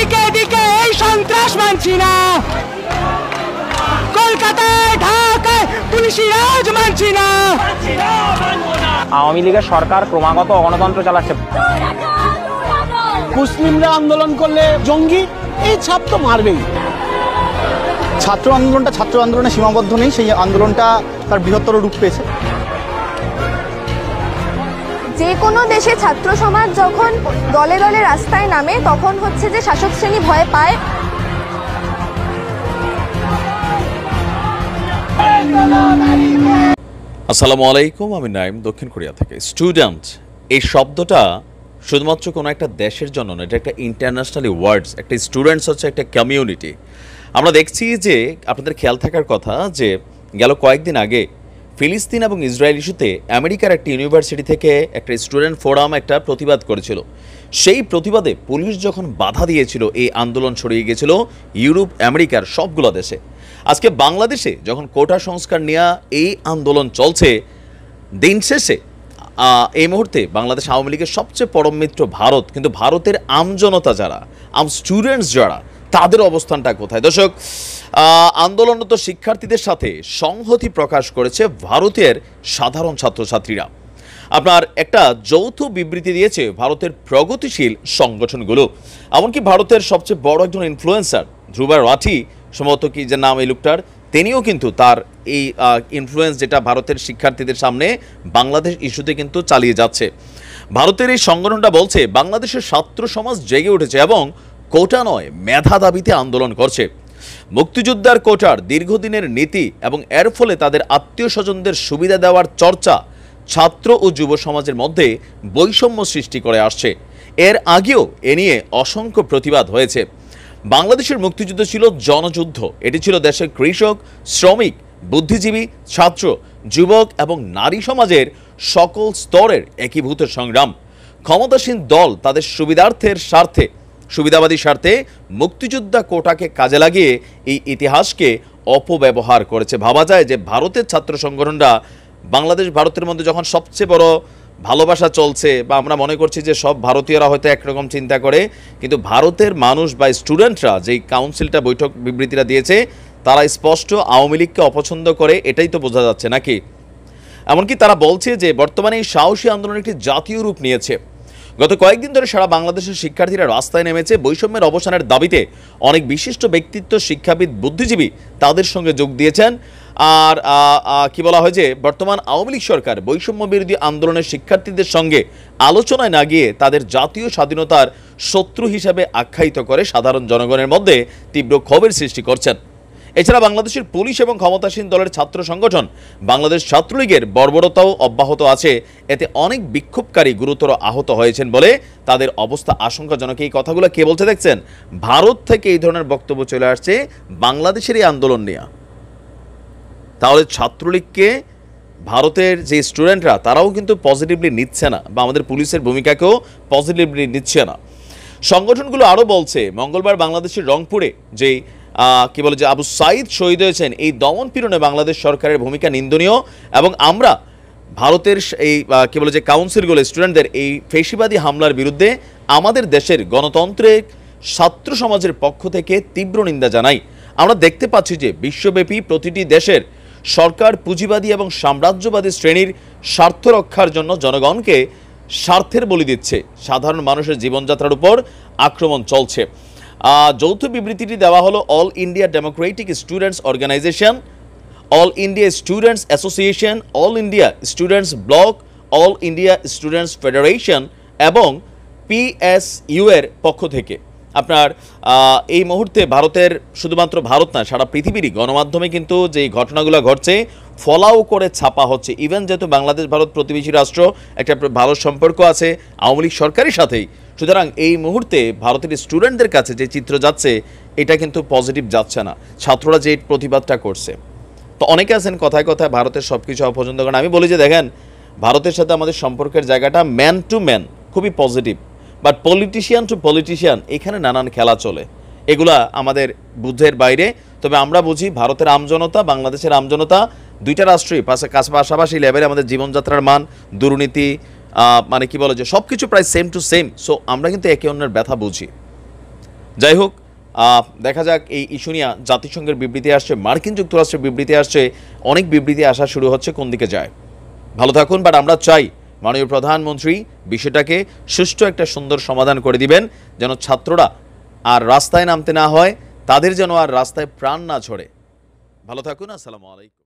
দিকে দিকে এই সন্ত্রাস মানছি না, কলকাতায় ঢাকায় পুলিশি রাজ মানছি না। আওয়ামী লীগের সরকার ক্রমাগত গণতন্ত্র চালাচ্ছে। মুসলিমরা আন্দোলন করলে জঙ্গি, এই ছাপ তো মারবেই। ছাত্র আন্দোলনটা ছাত্র আন্দোলনে সীমাবদ্ধ নেই, সেই আন্দোলনটা তার বৃহত্তর রূপ পেয়েছে। যে কোনো দেশে ছাত্র সমাজ যখন দলে দলে রাস্তায় নামে তখন হচ্ছে যে শাসক শ্রেণী ভয় পায়। আসসালামু আলাইকুম, আমি নাইম, দক্ষিণ কোরিয়া থেকে। স্টুডেন্ট এই শব্দটা শুধুমাত্র কোনো একটা দেশের জন্য না, এটা একটা ইন্টারন্যাশনালি ওয়ার্ডস। একটা স্টুডেন্টস হচ্ছে একটা কমিউনিটি। আমরা দেখছি যে আপনাদের খেয়াল থাকার কথা যে গেল কয়েকদিন আগে ফিলিস্তিন এবং ইসরায়েল ইস্যুতে আমেরিকার একটা ইউনিভার্সিটি থেকে একটা স্টুডেন্ট ফোরাম একটা প্রতিবাদ করেছিল। সেই প্রতিবাদে পুলিশ যখন বাধা দিয়েছিল, এই আন্দোলন ছড়িয়ে গিয়েছিল ইউরোপ আমেরিকার সবগুলো দেশে। আজকে বাংলাদেশে যখন কোটা সংস্কার নিয়ে এই আন্দোলন চলছে, দিন শেষে এই মুহূর্তে বাংলাদেশ আওয়ামী লীগের সবচেয়ে পরম মিত্র ভারত, কিন্তু ভারতের আমজনতা যারা, স্টুডেন্টস যারা, তাদের অবস্থানটা কোথায়? দর্শক, আন্দোলনরত শিক্ষার্থীদের সাথে সংহতি প্রকাশ করেছে ভারতের সাধারণ ছাত্রছাত্রীরা। আপনার একটা যৌথ বিবৃতি দিয়েছে ভারতের প্রগতিশীল সংগঠনগুলো। এমনকি ভারতের সবচেয়ে বড় একজন ইনফ্লুয়েন্সার ধ্রুবা রাঠি, সম্ভবত কি যে নাম এই লোকটার, তিনিও কিন্তু তার এই ইনফ্লুয়েন্স যেটা ভারতের শিক্ষার্থীদের সামনে বাংলাদেশ ইস্যুতে কিন্তু চালিয়ে যাচ্ছে। ভারতের এই সংগঠনটা বলছে বাংলাদেশের ছাত্র সমাজ জেগে উঠেছে এবং কোটা নয় মেধা দাবিতে আন্দোলন করছে। মুক্তিযোদ্ধার কোটার দীর্ঘদিনের নীতি এবং এর ফলে তাদের আত্মীয় স্বজনদের সুবিধা দেওয়ার চর্চা ছাত্র ও যুব সমাজের মধ্যে বৈষম্য সৃষ্টি করে আসছে। এর আগেও এ নিয়ে অসংখ্য প্রতিবাদ হয়েছে। বাংলাদেশের মুক্তিযুদ্ধ ছিল জনযুদ্ধ। এটি ছিল দেশের কৃষক, শ্রমিক, বুদ্ধিজীবী, ছাত্র, যুবক এবং নারী সমাজের সকল স্তরের একীভূত সংগ্রাম। ক্ষমতাসীন দল তাদের সুবিধাবাদী স্বার্থে মুক্তিযোদ্ধা কোটাকে কাজে লাগিয়ে এই ইতিহাসকে অপব্যবহার করেছে। ভাবা যায় যে ভারতের ছাত্র সংগঠনরা বাংলাদেশ ভারতের মধ্যে যখন সবচেয়ে বড় ভালোবাসা চলছে, বা আমরা মনে করছি যে সব ভারতীয়রা হয়তো একরকম চিন্তা করে, কিন্তু ভারতের মানুষ বা স্টুডেন্টরা যেই কাউন্সিলটা বৈঠক বিবৃতিটা দিয়েছে, তারা স্পষ্ট আওয়ামী লীগকে অপছন্দ করে, এটাই তো বোঝা যাচ্ছে নাকি? এমনকি তারা বলছে যে বর্তমানে এই সাহসী আন্দোলন একটি জাতীয় রূপ নিয়েছে। গত কয়েকদিন ধরে সারা বাংলাদেশের শিক্ষার্থীরা রাস্তায় নেমেছে বৈষম্যের অবসানের দাবিতে। অনেক বিশিষ্ট ব্যক্তিত্ব, শিক্ষাবিদ, বুদ্ধিজীবী তাদের সঙ্গে যোগ দিয়েছেন। আর কি বলা হয় যে বর্তমান আওয়ামী লীগ সরকার বৈষম্য বিরোধী আন্দোলনের শিক্ষার্থীদের সঙ্গে আলোচনায় না গিয়ে তাদের জাতীয় স্বাধীনতার শত্রু হিসাবে আখ্যায়িত করে সাধারণ জনগণের মধ্যে তীব্র ক্ষোভের সৃষ্টি করছেন। এছাড়া বাংলাদেশের পুলিশ এবং ক্ষমতাসীন দলের ছাত্র সংগঠন বাংলাদেশ ছাত্রলীগের বর্বরতাও অব্যাহত আছে। এতে অনেক বিক্ষোভকারী গুরুতর আহত হয়েছেন বলে তাদের অবস্থা আশঙ্কাজনক। এই কথাগুলো কে বলছে দেখছেন? ভারত থেকে এই ধরনের বক্তব্য চলে আসছে বাংলাদেশের এই আন্দোলন নিয়ে। তাহলে ছাত্রলীগকে ভারতের যে স্টুডেন্টরা তারাও কিন্তু পজিটিভলি নিচ্ছে না, বা আমাদের পুলিশের ভূমিকাকেও পজিটিভলি নিচ্ছে না। সংগঠনগুলো আরও বলছে মঙ্গলবার বাংলাদেশের রংপুরে যেই কি বলে যে আবু সাইদ শহীদ হয়েছেন, এই দমন পীড়নে বাংলাদেশ সরকারের ভূমিকা নিন্দনীয়, এবং আমরা ভারতের এই কি বলে যে কাউন্সিলগুলো স্টুডেন্টদের এই ফেসিবাদী হামলার বিরুদ্ধে আমাদের দেশের গণতন্ত্রের ছাত্র সমাজের পক্ষ থেকে তীব্র নিন্দা জানাই। আমরা দেখতে পাচ্ছি যে বিশ্বব্যাপী প্রতিটি দেশের সরকার পুঁজিবাদী এবং সাম্রাজ্যবাদী শ্রেণীর স্বার্থ রক্ষার জন্য জনগণকে স্বার্থের বলি দিচ্ছে। সাধারণ মানুষের জীবনযাত্রার উপর আক্রমণ চলছে। যৌথ বিবৃতিটি দেওয়া হলো all India democratic students organisation, all India students association, all India students block, all India students federation এবং PSU এর পক্ষ থেকে। আপনার এই মুহূর্তে ভারতের, শুধুমাত্র ভারত না, সারা পৃথিবীরই গণমাধ্যমে কিন্তু যে ঘটনাগুলো ঘটছে ফলাও করে ছাপা হচ্ছে। ইভেন যেহেতু বাংলাদেশ ভারত প্রতিবেশী রাষ্ট্র, একটা ভালো সম্পর্ক আছে আওয়ামী লীগ সরকারের সাথেই, সুতরাং এই মুহূর্তে ভারতের স্টুডেন্টদের কাছে যে চিত্র যাচ্ছে এটা কিন্তু পজিটিভ যাচ্ছে না। ছাত্ররা যে প্রতিবাদটা করছে, তো অনেকে আছেন কথায় কথায় ভারতের সব কিছু অপছন্দ করেন। আমি বলি যে দেখেন, ভারতের সাথে আমাদের সম্পর্কের জায়গাটা ম্যান টু ম্যান খুবই positive, but politician to politician এখানে নানান খেলা চলে, এগুলা আমাদের বুদ্ধের বাইরে। তবে আমরা বুঝি ভারতের আমজনতা, বাংলাদেশের আমজনতা, দুইটা রাষ্ট্রই পাশাপাশি লেভেলে আমাদের জীবনযাত্রার মান, দুর্নীতি, মানে কি বলে যে সব কিছু প্রায় সেম টু সেম। সো আমরা কিন্তু একে অন্যের ব্যথা বুঝি। যাই হোক, দেখা যাক এই ইস্যু নিয়ে জাতিসংঘের বিবৃতি আসছে, মার্কিন যুক্তরাষ্ট্রের বিবৃতি আসছে, অনেক বিবৃতি আসা শুরু হচ্ছে, কোন দিকে যায়। ভালো থাকুন, বাট আমরা চাই মাননীয় প্রধানমন্ত্রী বিষয়টাকে সুষ্ঠু একটা সুন্দর সমাধান করে দিবেন, যেন ছাত্ররা আর রাস্তায় নামতে না হয়, তাদের যেন আর রাস্তায় প্রাণ না ঝরে। ভালো থাকুন, আসসালামু আলাইকুম।